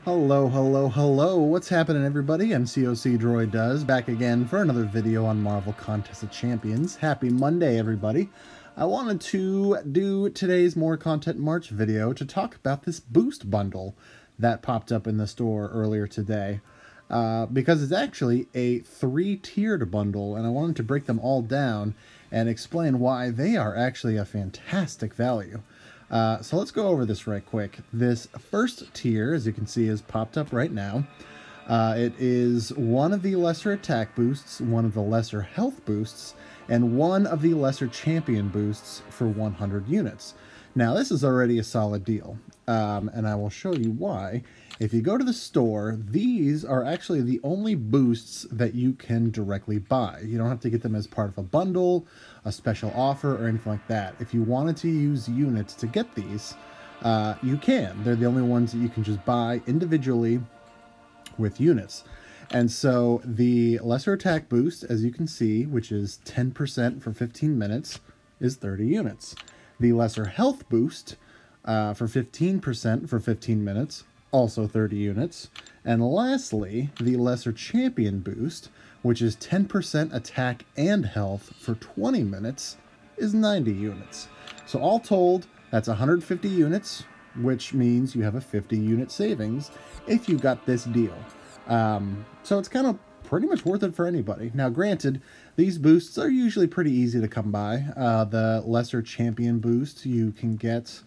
Hello, hello, hello. What's happening, everybody? I'm COC Droid Does, back again for another video on Marvel Contest of Champions. Happy Monday, everybody. I wanted to do today's More Content March video to talk about this boost bundle that popped up in the store earlier today. Because it's actually a 3-tiered bundle, and I wanted to break them all down and explain why they are actually a fantastic value. So let's go over this right quick. This first tier, as you can see, is popped up right now. It is one of the lesser attack boosts, one of the lesser health boosts, and one of the lesser champion boosts for 100 units. Now, this is already a solid deal, and I will show you why. If you go to the store, these are actually the only boosts that you can directly buy. You don't have to get them as part of a bundle, a special offer, or anything like that. If you wanted to use units to get these, you can. They're the only ones that you can just buy individually with units. And so the lesser attack boost, as you can see, which is 10% for 15 minutes, is 30 units. The lesser health boost for 15% for 15 minutes, also 30 units. And lastly, the lesser champion boost, which is 10% attack and health for 20 minutes, is 90 units. So all told, that's 150 units, which means you have a 50 unit savings if you got this deal. So it's kind of pretty much worth it for anybody. Now, granted, these boosts are usually pretty easy to come by. The lesser champion boost you can get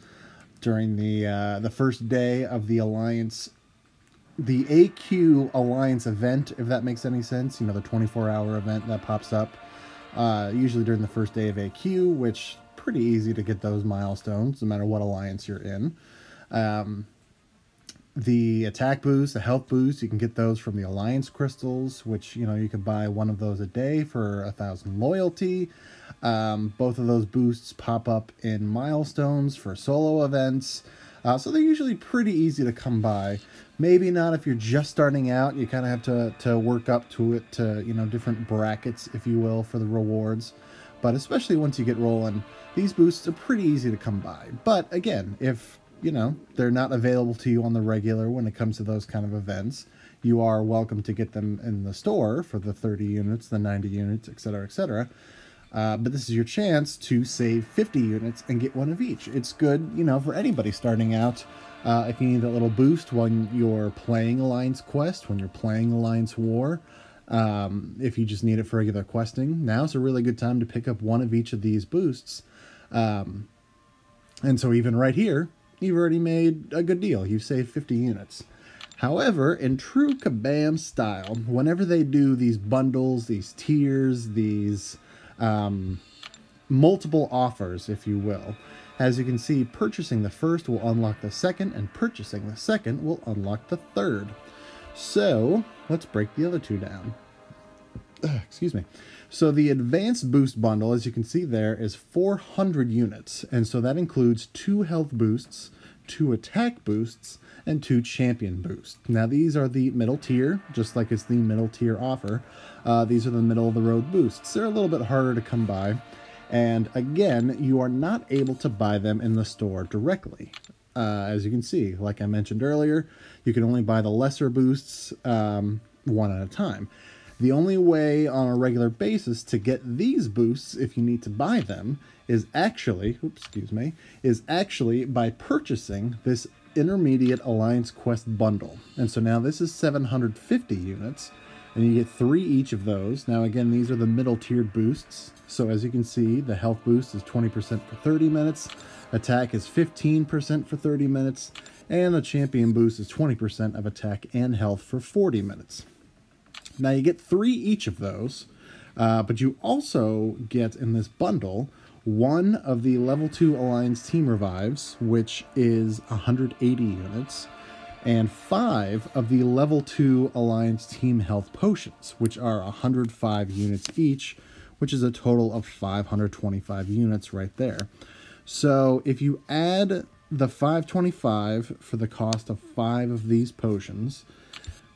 during the first day of the Alliance, the AQ Alliance event, if that makes any sense. You know, the 24-hour event that pops up, usually during the first day of AQ, which pretty easy to get those milestones, no matter what alliance you're in. The attack boost, the health boost, you can get those from the Alliance crystals, which, you know, you could buy one of those a day for 1,000 loyalty. Both of those boosts pop up in milestones for solo events. So they're usually pretty easy to come by. Maybe not if you're just starting out. You kind of have to work up to it, to, you know, different brackets, if you will, for the rewards. But especially once you get rolling, these boosts are pretty easy to come by. But again, if, you know, they're not available to you on the regular when it comes to those kind of events, you are welcome to get them in the store for the 30 units, the 90 units, etc., etc. But this is your chance to save 50 units and get one of each. It's good, you know, for anybody starting out. If you need a little boost when you're playing Alliance Quest, when you're playing Alliance War, if you just need it for regular questing, now's a really good time to pick up one of each of these boosts. And so even right here, you've already made a good deal. You've saved 50 units. However, in true Kabam style, whenever they do these bundles, these tiers, these multiple offers, if you will, as you can see, purchasing the first will unlock the second, and purchasing the second will unlock the third. So let's break the other two down. Excuse me. So the advanced boost bundle, as you can see there, is 400 units. And so that includes 2 health boosts, 2 attack boosts, and 2 champion boosts. Now these are the middle tier, just like it's the middle tier offer. These are the middle of the road boosts. They're a little bit harder to come by. And again, you are not able to buy them in the store directly. As you can see, like I mentioned earlier, you can only buy the lesser boosts one at a time. The only way on a regular basis to get these boosts, if you need to buy them, is actually, is actually by purchasing this intermediate Alliance Quest bundle. And so now this is 750 units, and you get 3 each of those. Now again, these are the middle tiered boosts. So as you can see, the health boost is 20% for 30 minutes, attack is 15% for 30 minutes, and the champion boost is 20% of attack and health for 40 minutes. Now you get 3 each of those, but you also get in this bundle 1 of the level 2 Alliance Team Revives, which is 180 units, and 5 of the level 2 Alliance Team Health Potions, which are 105 units each, which is a total of 525 units right there. So if you add the 525 for the cost of 5 of these potions,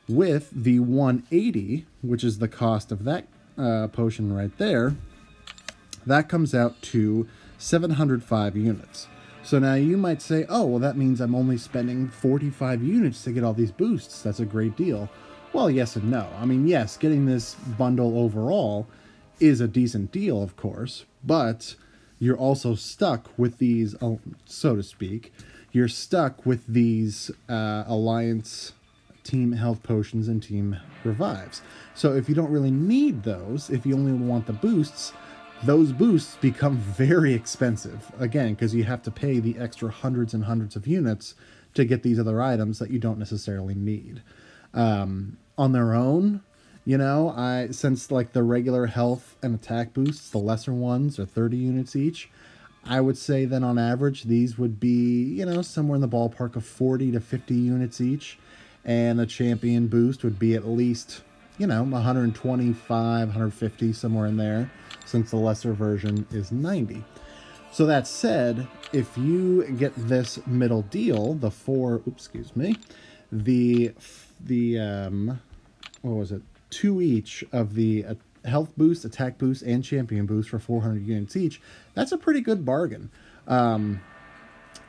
with the 180, which is the cost of that potion right there, that comes out to 705 units. So now you might say, oh, well, that means I'm only spending 45 units to get all these boosts. That's a great deal. Well, yes and no. I mean, yes, getting this bundle overall is a decent deal, of course, but you're also stuck with these, so to speak, you're stuck with these Alliance team health potions and team revives. So if you don't really need those, if you only want the boosts, those boosts become very expensive, again, because you have to pay the extra hundreds and hundreds of units to get these other items that you don't necessarily need. On their own, you know, since like the regular health and attack boosts, the lesser ones are 30 units each, I would say then on average these would be, you know, somewhere in the ballpark of 40 to 50 units each, and the champion boost would be at least, you know, 125, 150, somewhere in there, since the lesser version is 90. So that said, if you get this middle deal, the what was it? 2 each of the health boost, attack boost, and champion boost for 400 units each, that's a pretty good bargain.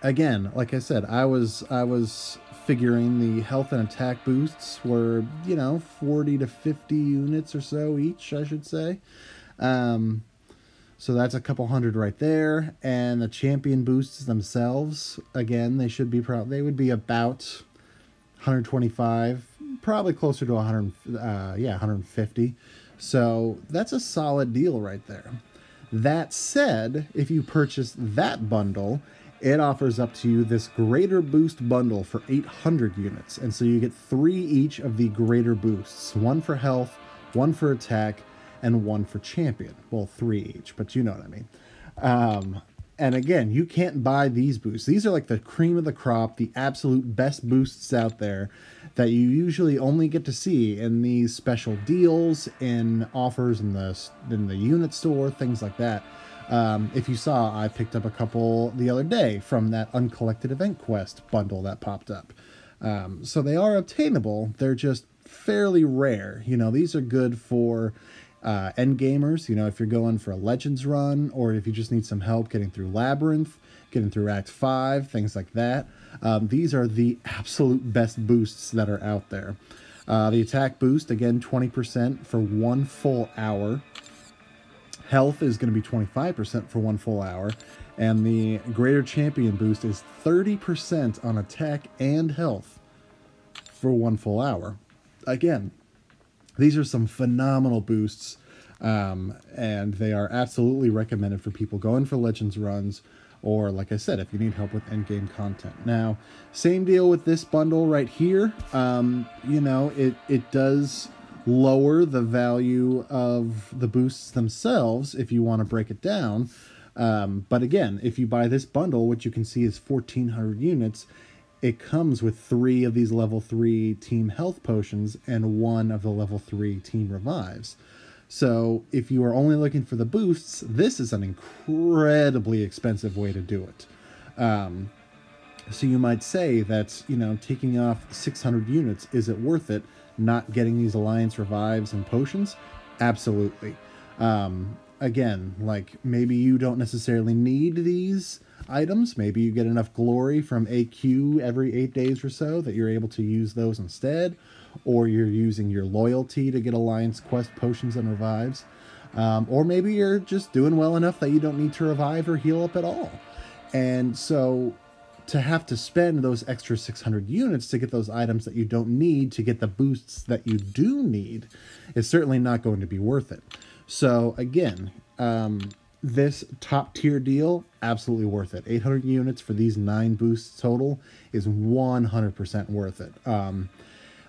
Again, like I said, I was figuring the health and attack boosts were, you know, 40 to 50 units or so each, I should say. So that's a couple hundred right there. And the champion boosts themselves, again, they would be about 125, probably closer to 150. So that's a solid deal right there. That said, if you purchase that bundle, it offers up to you this greater boost bundle for 800 units. And so you get 3 each of the greater boosts, 1 for health, 1 for attack, and 1 for champion. Well, 3 each, but you know what I mean. And again, you can't buy these boosts. These are like the cream of the crop, the absolute best boosts out there that you usually only get to see in these special deals, in offers in the unit store, things like that. If you saw, I picked up a couple the other day from that uncollected event quest bundle that popped up. So they are obtainable. They're just fairly rare. You know, these are good for end gamers, you know, if you're going for a Legends run, or if you just need some help getting through Labyrinth, getting through Act 5, things like that. These are the absolute best boosts that are out there. The attack boost, again, 20% for 1 full hour. Health is going to be 25% for 1 full hour. And the greater champion boost is 30% on attack and health for 1 full hour. Again, these are some phenomenal boosts, and they are absolutely recommended for people going for Legends runs, or, like I said, if you need help with endgame content. Now, same deal with this bundle right here. You know, it does lower the value of the boosts themselves if you want to break it down. But again, if you buy this bundle, what you can see is 1,400 units. It comes with 3 of these level 3 team health potions and 1 of the level 3 team revives. So if you are only looking for the boosts, this is an incredibly expensive way to do it. So you might say that, you know, taking off 600 units, is it worth it not getting these Alliance revives and potions? Absolutely. Again, like, maybe you don't necessarily need these items. Maybe you get enough glory from AQ every 8 days or so that you're able to use those instead, or you're using your loyalty to get Alliance quest potions and revives, or maybe you're just doing well enough that you don't need to revive or heal up at all. And so to have to spend those extra 600 units to get those items that you don't need to get the boosts that you do need is certainly not going to be worth it. So again, this top tier deal, absolutely worth it. 800 units for these 9 boosts total is 100% worth it.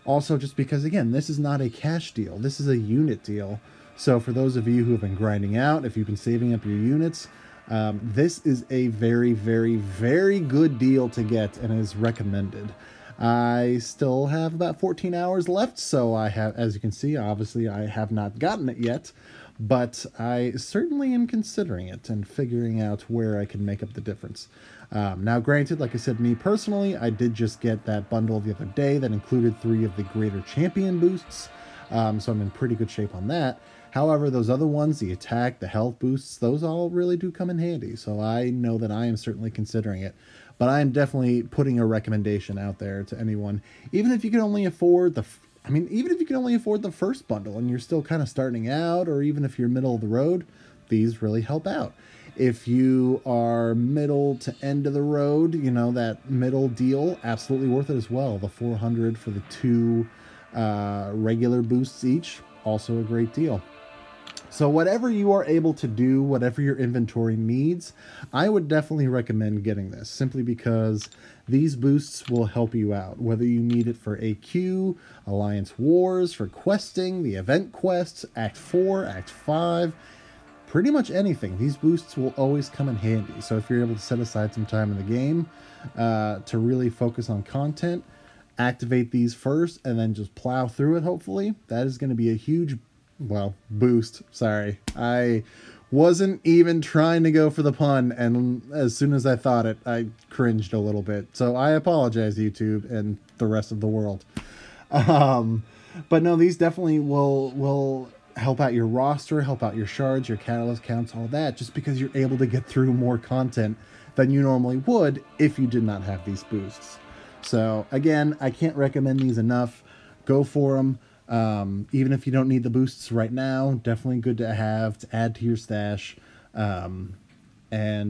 Also, just because, again, this is not a cash deal. This is a unit deal. So for those of you who have been grinding out, if you've been saving up your units, this is a very, very, very good deal to get and is recommended. I still have about 14 hours left, so I have, as you can see, obviously I have not gotten it yet, but I certainly am considering it and figuring out where I can make up the difference. Now, granted, like I said, me personally, I did just get that bundle the other day that included 3 of the greater champion boosts, so I'm in pretty good shape on that. However, those other ones, the attack, the health boosts, those all really do come in handy. So I know that I am certainly considering it. But I am definitely putting a recommendation out there to anyone. Even if you can only afford even if you can only afford the first bundle and you're still kind of starting out, or even if you're middle of the road, these really help out. If you are middle to end of the road, you know, that middle deal, absolutely worth it as well. The 400 for the 2 regular boosts each, also a great deal. So whatever you are able to do, whatever your inventory needs, I would definitely recommend getting this, simply because these boosts will help you out. Whether you need it for AQ, Alliance Wars, for questing, the event quests, Act 4, Act 5, pretty much anything. These boosts will always come in handy. So if you're able to set aside some time in the game to really focus on content, activate these first and then just plow through it, hopefully. That is going to be a huge boost. Sorry, I wasn't even trying to go for the pun, and as soon as I thought it, I cringed a little bit. So I apologize, YouTube and the rest of the world. But no, these definitely will help out your roster, help out your shards, your catalyst counts, all that, just because you're able to get through more content than you normally would if you did not have these boosts. So again, I can't recommend these enough. Go for them. Even if you don't need the boosts right now, definitely good to have to add to your stash. And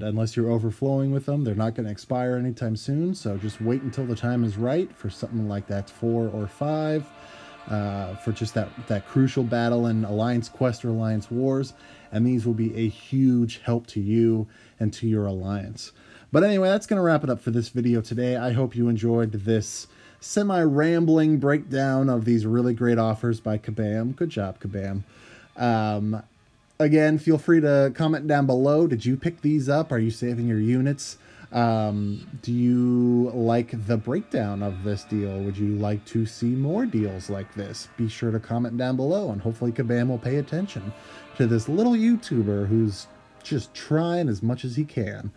unless you're overflowing with them, they're not going to expire anytime soon. So just wait until the time is right for something like that 4 or 5, for just that crucial battle in Alliance Quest or Alliance Wars. And these will be a huge help to you and to your alliance. But anyway, that's going to wrap it up for this video today. I hope you enjoyed this semi-rambling breakdown of these really great offers by Kabam. Good job, Kabam. Again, feel free to comment down below. Did you pick these up? Are you saving your units? Do you like the breakdown of this deal? Would you like to see more deals like this? Be sure to comment down below, and hopefully Kabam will pay attention to this little YouTuber who's just trying as much as he can.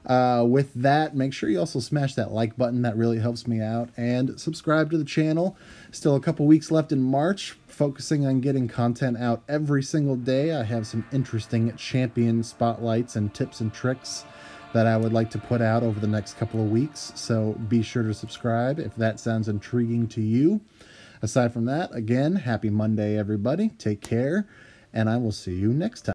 With that, make sure you also smash that like button. That really helps me out. And subscribe to the channel. Still a couple weeks left in March, focusing on getting content out every single day. I have some interesting champion spotlights and tips and tricks that I would like to put out over the next couple of weeks. So be sure to subscribe if that sounds intriguing to you. Aside from that, again, happy Monday, everybody. Take care, and I will see you next time.